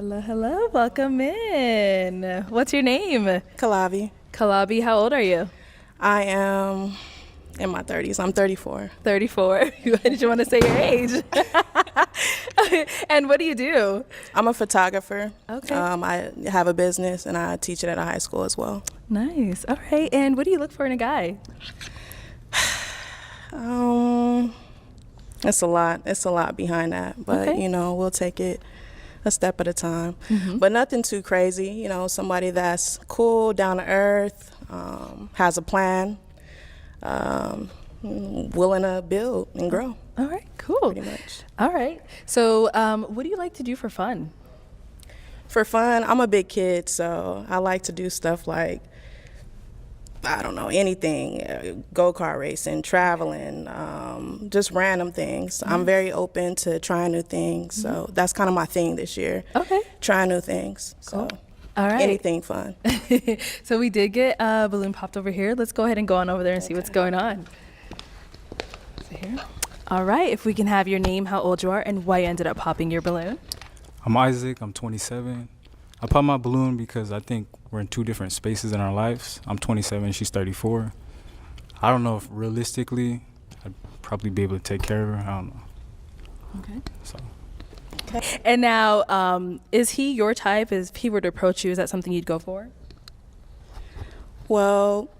Hello, hello. Welcome in. What's your name? Khalov. Kalabi, how old are you? I am in my 30s. I'm 34. 34. Did you want to say your age? And what do you do? I'm a photographer. Okay. I have a business and I teach it at a high school as well. Nice. All right. And what do you look for in a guy? It's a lot. It's a lot behind that, but Okay. we'll take it a step at a time. Mm-hmm. But nothing too crazy. Somebody that's cool, down to earth, has a plan, willing to build and grow. All right. Cool. Pretty much. All right. So, what do you like to do for fun? For fun, I'm a big kid, so I like to do stuff like, I don't know, anything, go-kart racing, traveling, just random things. I'm very open to trying new things, so that's kind of my thing this year. Okay. Trying new things. So All right. anything fun. So we did get a balloon popped over here. Let's go ahead and go on over there and see what's going on. So here. All right. If we can have your name, how old you are, and why you ended up popping your balloon. I'm Isaac. I'm 27. I popped my balloon because I think we're in two different spaces in our lives. I'm 27. She's 34. I don't know if realistically I'd probably be able to take care of her. I don't know. Okay. So. Okay. And now, is he your type? If he were to approach you, is that something you'd go for? Well,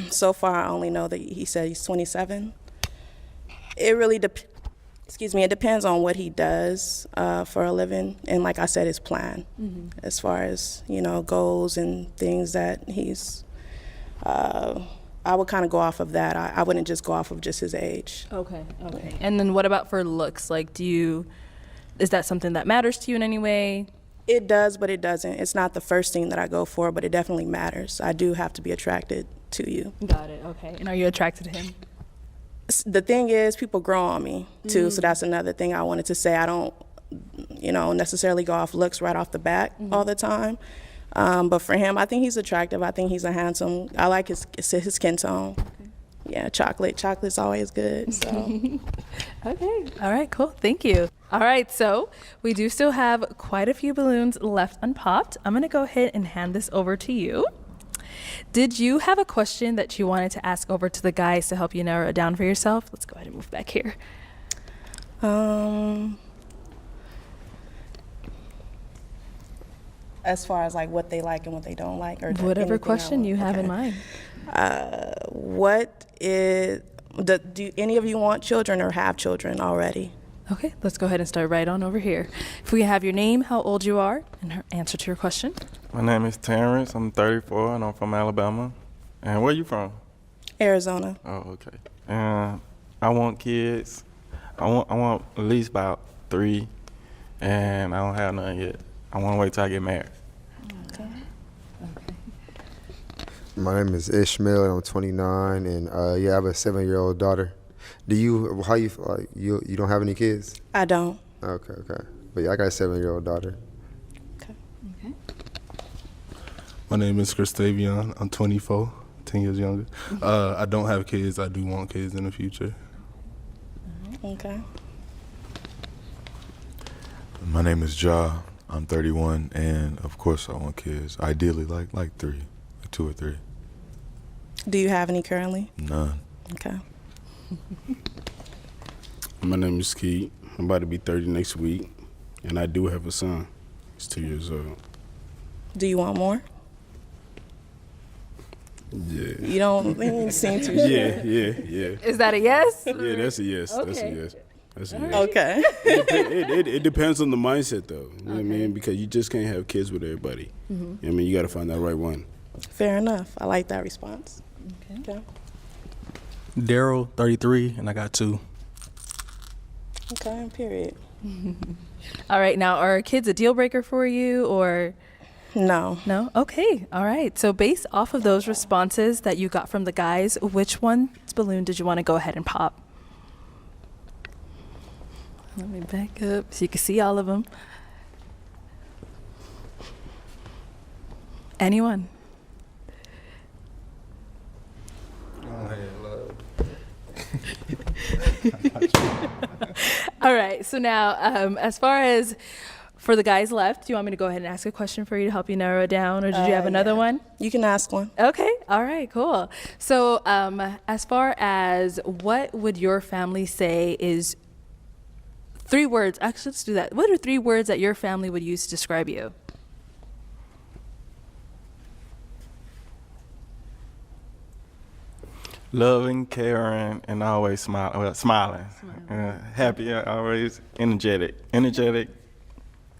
so far I only know that he said he's 27. It really it depends on what he does for a living, and like I said, his plan as far as goals and things that he's. I would kind of go off of that. I wouldn't just go off of just his age. Okay. Okay. And then what about for looks? Like, is that something that matters to you in any way? It does, but it doesn't. It's not the first thing that I go for, but it definitely matters. I do have to be attracted to you. Got it. Okay. And are you attracted to him? The thing is, people grow on me too, so that's another thing I wanted to say. I don't, necessarily go off looks right off the bat all the time. But for him, I think he's attractive. I think he's a handsome. I like his skin tone. Okay. Yeah, chocolate's always good. So. Okay. All right, cool. Thank you. All right, so we do still have quite a few balloons left unpopped. I'm going to go ahead and hand this over to you. Did you have a question that you wanted to ask over to the guys to help you narrow it down for yourself? Let's go ahead and move back here. As far as like what they like and what they don't like, or Whatever question you have in mind. Do any of you want children or have children already? Okay, let's go ahead and start right on over here. If we have your name, how old you are, and her answer to your question. My name is Terrence. I'm 34 and I'm from Alabama. And where you from? Arizona. Oh, okay. And I want kids. I want at least about 3, and I don't have none yet. I want to wait till I get married. Okay. My name is Ishmael, and I'm 29, and I have a 7-year-old daughter. You don't have any kids? I don't. Okay. But yeah, I got a 7-year-old daughter. Okay. My name is Christavion. I'm 24, 10 years younger. I don't have kids. I do want kids in the future. Okay. My name is Ja. I'm 31, and of course I want kids. Ideally, like 3, 2 or 3. Do you have any currently? None. Okay. My name is Keith. I'm about to be 30 next week, and I do have a son. He's 2 years old. Do you want more? Yeah. You don't seem too sure. Yeah. Is that a yes? Yeah, that's a yes. Okay. That's a yes. That's a yes. Okay. It depends on the mindset, though. You know what I mean? Because you just can't have kids with everybody. You know what I mean? You got to find that right one. Fair enough. I like that response. Okay. Daryl, 33, and I got 2. Okay, period. All right, now are kids a deal breaker for you, or? No. No? Okay, all right. So based off of those responses that you got from the guys, which one's balloon did you want to go ahead and pop? Let me back up so you can see all of them. Anyone? All right, so now as far as For the guys left, do you want me to go ahead and ask a question for you to help you narrow it down, or did you have another one? You can ask one. Okay. All right. Cool. So, as far as what would your family say is 3 words? Actually, let's do that. What are 3 words that your family would use to describe you? Loving, caring, and always smiling. Happy, always energetic,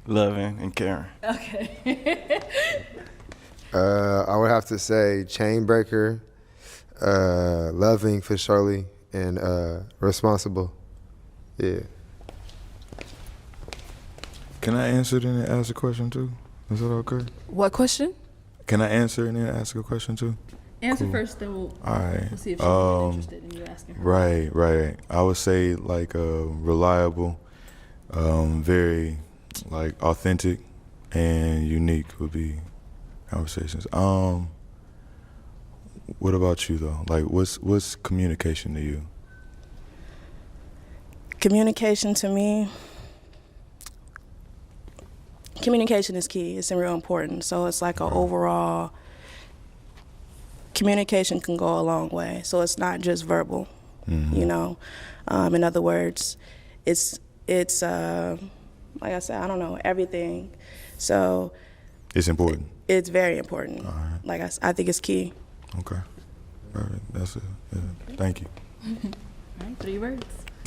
loving, and caring. Okay. I would have to say chain breaker, loving for Shirley, and responsible. Yeah. Can I answer it and then ask a question too? Is that okay? What question? Can I answer and then ask a question too? Answer Cool. first, then we'll Alright. see if she's even interested in you asking her. Right. I would say like reliable, very like authentic and unique would be conversations. What about you though? Like what's communication to you? Communication to me, communication is key. It's real important. So it's like an overall, communication can go a long way. So it's not just verbal, you know. In other words, it's like I said, I don't know, everything. So It's important. it's very important. All right. Like I think it's key. Okay. All right. That's it. Yeah. Thank you. All right, 3 words.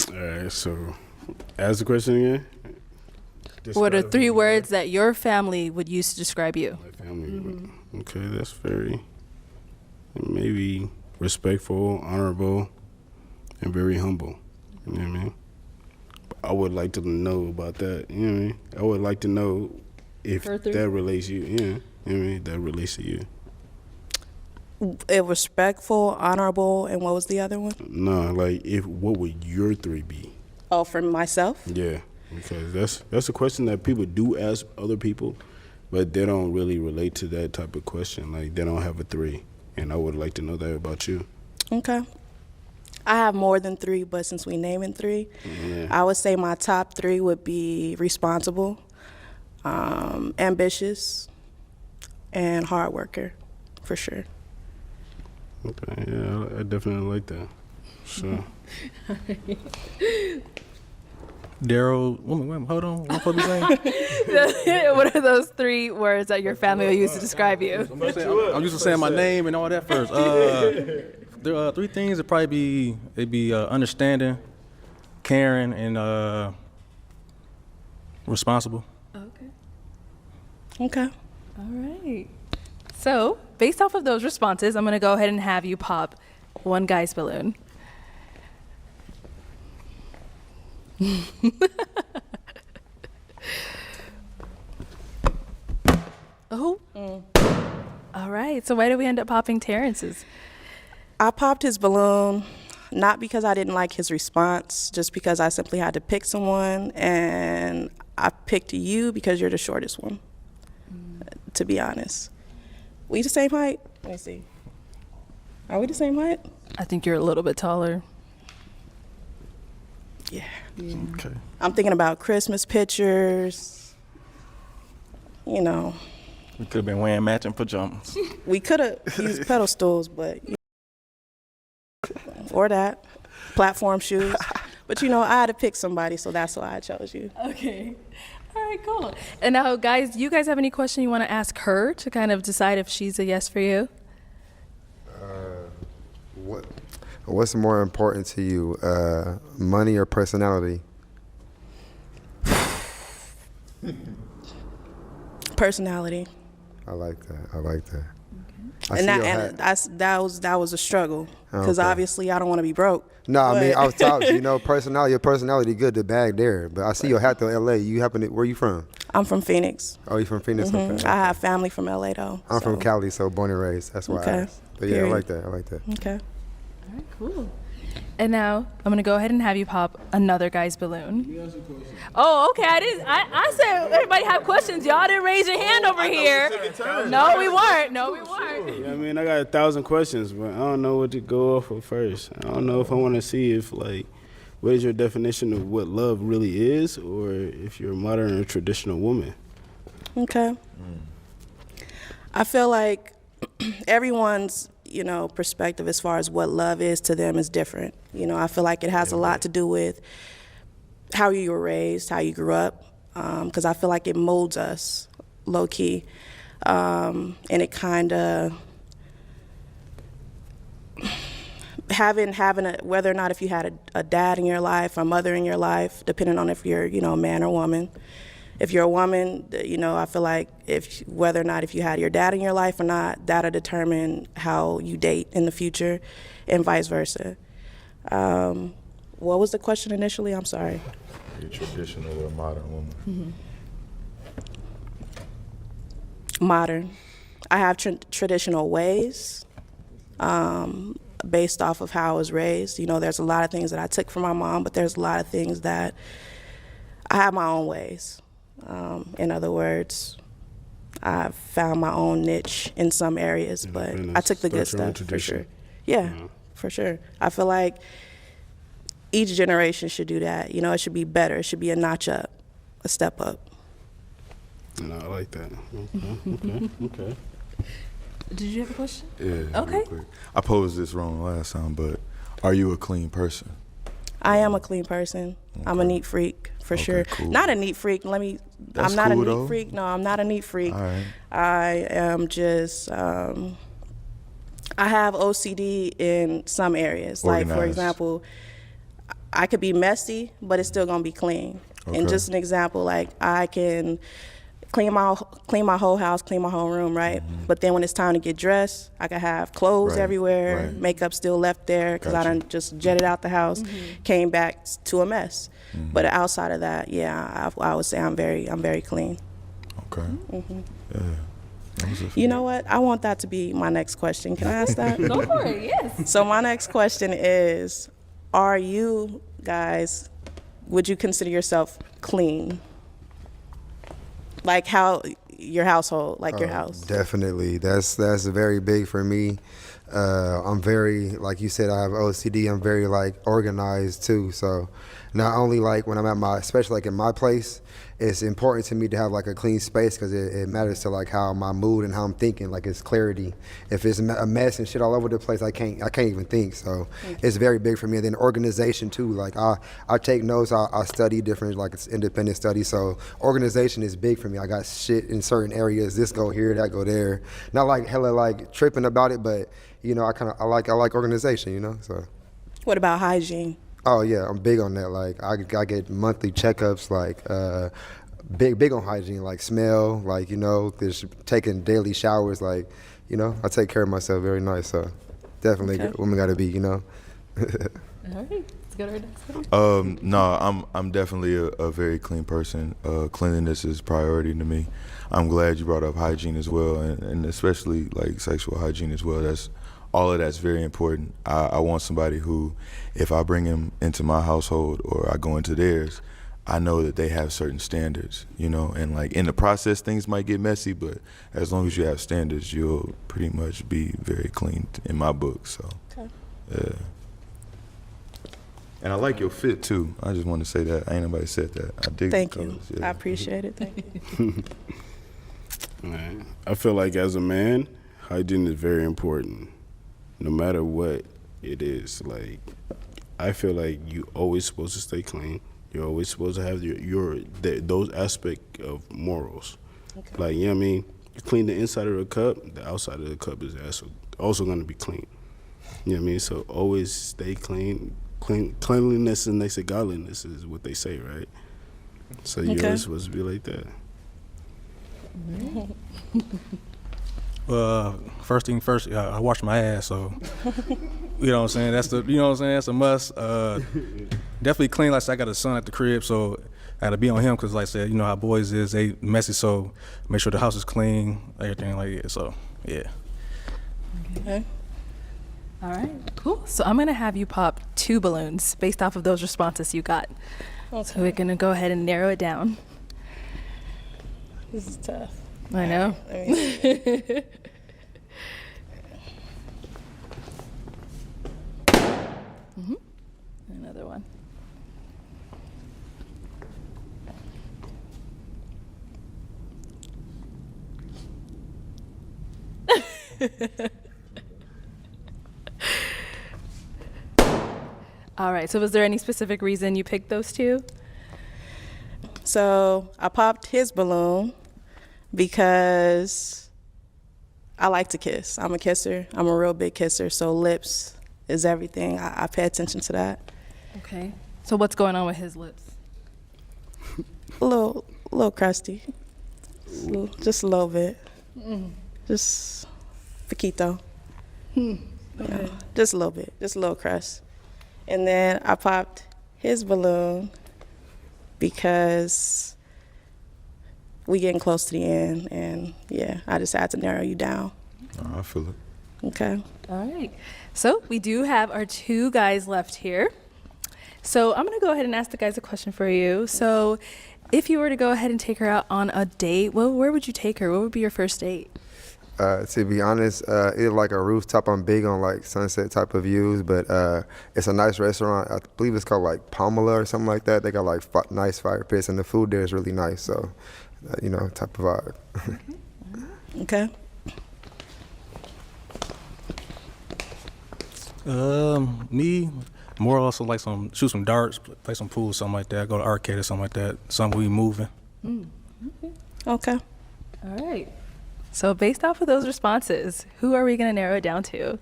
All right, so ask the question again. What are Describe 3 who you words that your family would use to describe you? are, my family. Okay, that's very maybe respectful, honorable, and very humble. You know what I mean? I would like to know about that. You know what I mean? I would like to know if Her 3? that relates to you. Yeah, you know what I mean? That relates to you. Respectful, honorable, and what was the other one? No, like what would your 3 be? Oh, for myself? Yeah, because that's a question that people do ask other people, but they don't really relate to that type of question. Like they don't have a 3, and I would like to know that about you. Okay. I have more than 3, but since we naming 3, Yeah. I would say my top 3 would be responsible, ambitious, and hard worker, for sure. Okay, yeah, I definitely like that. Sure. Daryl, wait, hold on. What am I supposed to be saying? What are those 3 words that your family will use to describe you? I'm used to saying my name and all that first. There are 3 things that probably be understanding, caring, and responsible. Okay. Okay. All right. So, based off of those responses, I'm going to go ahead and have you pop 1 guy's balloon. Oh. All right. So, why did we end up popping Terrence's? I popped his balloon not because I didn't like his response, just because I simply had to pick someone, and I picked you because you're the shortest one, to be honest. We the same height? Let me see. Are we the same height? I think you're a little bit taller. Yeah. Okay. I'm thinking about Christmas pictures. You know, We could have been wearing matching pajamas. we could have used pedal stools, but or that platform shoes. But you know, I had to pick somebody, so that's why I chose you. Okay. All right, cool. And now, guys, do you guys have any question you want to ask her to kind of decide if she's a yes for you? What's more important to you, money or personality? Personality. I like that. I like that. I And see that your and hat. that was a struggle because Okay. obviously I don't want to be broke. No, I mean but- I was talking. You know, personality. Your personality good. The bag there. But I see your hat though. L.A. You happen to? Where you from? I'm from Phoenix. Oh, you from Phoenix? Okay. I have family from LA though. I'm from so- Cali, so born and raised. That's why. I Okay. asked. But yeah, Period. I like that. I like that. Okay. All right, cool. And now I'm gonna go ahead and have you pop another guy's balloon. Oh, okay. I said everybody have questions. Y'all didn't raise your hand over here. No, we weren't. No, we weren't. Yeah, I mean, I got 1,000 questions, but I don't know what to go off of first. I don't know if I want to see if like what is your definition of what love really is, or if you're a modern or traditional woman? Okay. I feel like everyone's, perspective as far as what love is to them is different. I feel like it has a lot to do with how you were raised, how you grew up, because I feel like it molds us, low key, and it kind of having whether or not if you had a dad in your life or a mother in your life, depending on if you're a man or woman. If you're a woman, I feel like whether or not if you had your dad in your life or not, that'll determine how you date in the future, and vice versa. What was the question initially? I'm sorry. Are you traditional or modern woman? Modern. I have traditional ways based off of how I was raised. There's a lot of things that I took from my mom, but there's a lot of things that I have my own ways. In other words, I've found my own niche in some areas, but I took the good stuff for sure. Yeah, for sure. I feel like each generation should do that. It should be better. It should be a notch up, a step up. And I like that. Okay. Did you have a question? Yeah. Okay. Real quick. I posed this wrong last time, but are you a clean person? I am a clean person. Okay. I'm a neat freak, for sure. Cool. Not a neat freak. That's I'm not cool, a neat though. freak. No, I'm not a neat freak. All right. I am just, I have OCD in some areas. Organized. Like, for example, I could be messy, but it's still gonna be clean. Okay. And just an example, like I can clean my whole house, clean my whole room, right? Mm-hmm. But then when it's time to get dressed, I can have clothes Right, everywhere, right. makeup still left there because I Gotcha. done just jetted out the house, came back to a mess. Mm-hmm. But outside of that, yeah, I would say I'm very clean. Okay. Yeah. That was it for You me. know what? I want that to be my next question. Can I ask that? Go for it, yes. So my next question is, are you guys, would you consider yourself clean? Like how your household, like your house? Definitely. That's very big for me. I'm very, like you said, I have OCD. I'm very organized too. So not only when I'm at especially in my place, it's important to me to have a clean space because it matters to how my mood and how I'm thinking. It's clarity. If it's a mess and shit all over the place, I can't even think. So it's very big for me. And then organization too. I take notes. I study different it's independent study. So organization is big for me. I got shit in certain areas. This go here, that go there. Not hella tripping about it, but I like organization. So. What about hygiene? Oh yeah, I'm big on that. I get monthly checkups. Big on hygiene. Smell. Just taking daily showers. I take care of myself very nice. So definitely, Okay. women gotta be. All right, let's go to our next one. No, I'm definitely a very clean person. Cleanliness is priority to me. I'm glad you brought up hygiene as well, and especially sexual hygiene as well. All of that's very important. I want somebody who, if I bring him into my household or I go into theirs, I know that they have certain standards, and in the process things might get messy, but as long as you have standards, you'll pretty much be very clean in my book. So, Okay. yeah. And I like your fit too. I just want to say that. Ain't nobody said that. I dig Thank the you. colors. Yeah. I appreciate it. Thank you. Right. I feel like as a man, hygiene is very important, no matter what it is. I feel like you always supposed to stay clean. You're always supposed to have those aspect of morals. Okay. You know what I mean? You clean the inside of the cup, the outside of the cup is also going to be clean. You know what I mean? So always stay clean. Cleanliness is next to godliness is what they say, right? So you're Okay. always supposed to be like that. First thing first, I wash my ass, so you know what I'm saying. That's That's a must. Definitely clean. I got a son at the crib, so I got to be on him because, I said, how boys is, they messy. So make sure the house is clean, everything like that. So yeah. Okay. All right, cool. So I'm gonna have you pop 2 balloons based off of those responses you got. So we're gonna go ahead and narrow it down. This is tough. I know. Let me see. Another one. All right. So was there any specific reason you picked those two? So I popped his balloon because I like to kiss. I'm a kisser. I'm a real big kisser. So lips is everything. I pay attention to that. Okay. So what's going on with his lips? A little crusty. Just a little bit. Just poquito. You know, just a little bit. Just a little crust. And then I popped his balloon because we getting close to the end, and yeah, I just had to narrow you down. I feel it. Okay. All right. So we do have our two guys left here. So I'm going to go ahead and ask the guys a question for you. So if you were to go ahead and take her out on a date, well, where would you take her? What would be your first date? To be honest, it's like a rooftop. I'm big on like sunset type of views, but it's a nice restaurant. I believe it's called like Pamela or something like that. They got like nice fire pits, and the food there is really nice. So, type of vibe. Okay. Me, more also like shoot some darts, play some pool, something like that. Go to arcade or something like that. Something we moving. Okay. All right. So based off of those responses, who are we going to narrow it down to?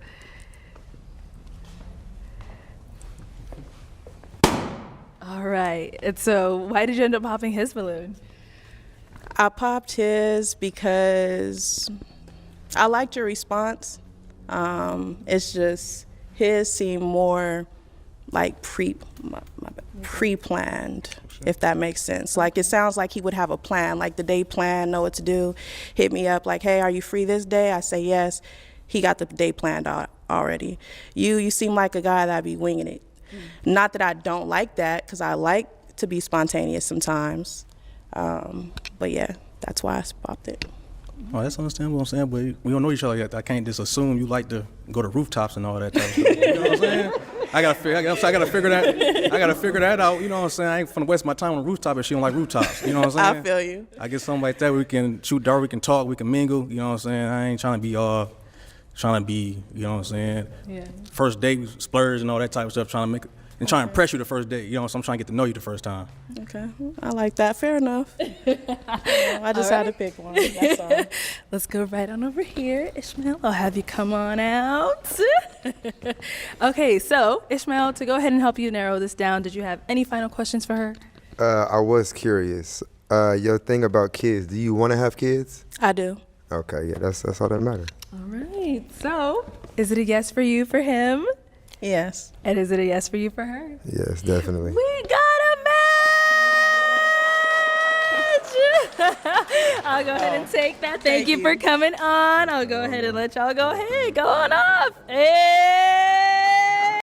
All right. And so why did you end up popping his balloon? I popped his because I liked your response. It's just his seemed more like pre-planned, if that makes sense. Like, it sounds like he would have a plan, like the day plan, know what to do, hit me up like, hey, are you free this day? I say yes. He got the day planned out already. You seem like a guy that'd be winging it. Not that I don't like that, because I like to be spontaneous sometimes. But yeah, that's why I popped it. Oh, that's understandable. What I'm saying, but we don't know each other yet. I can't just assume you like to go to rooftops and all that type of stuff. You know what I'm saying? I gotta figure that out. You know what I'm saying? I ain't finna waste my time on a rooftop if she don't like rooftops. You know what I'm saying? I feel you. I get something like that where we can shoot dart, we can talk, we can mingle. You know what I'm saying? I ain't trying to be, you know what I'm saying? Yeah. First date, splurge and all that type of stuff, trying to impress you the first date. You know, so I'm trying to get to know you the first time. Okay, I like that. Fair enough. I just had to pick one. That's all. Let's go right on over here. Ishmael, I'll have you come on out. Okay, so Ishmael, to go ahead and help you narrow this down, did you have any final questions for her? I was curious. Your thing about kids, do you want to have kids? I do. Okay, yeah, that's all that matters. All right, so is it a yes for you for him? Yes. And is it a yes for you for her? Yes, definitely. We got a match! I'll go ahead and take that. Thank you for coming on. I'll go ahead and let y'all go ahead. Go on off. Hey!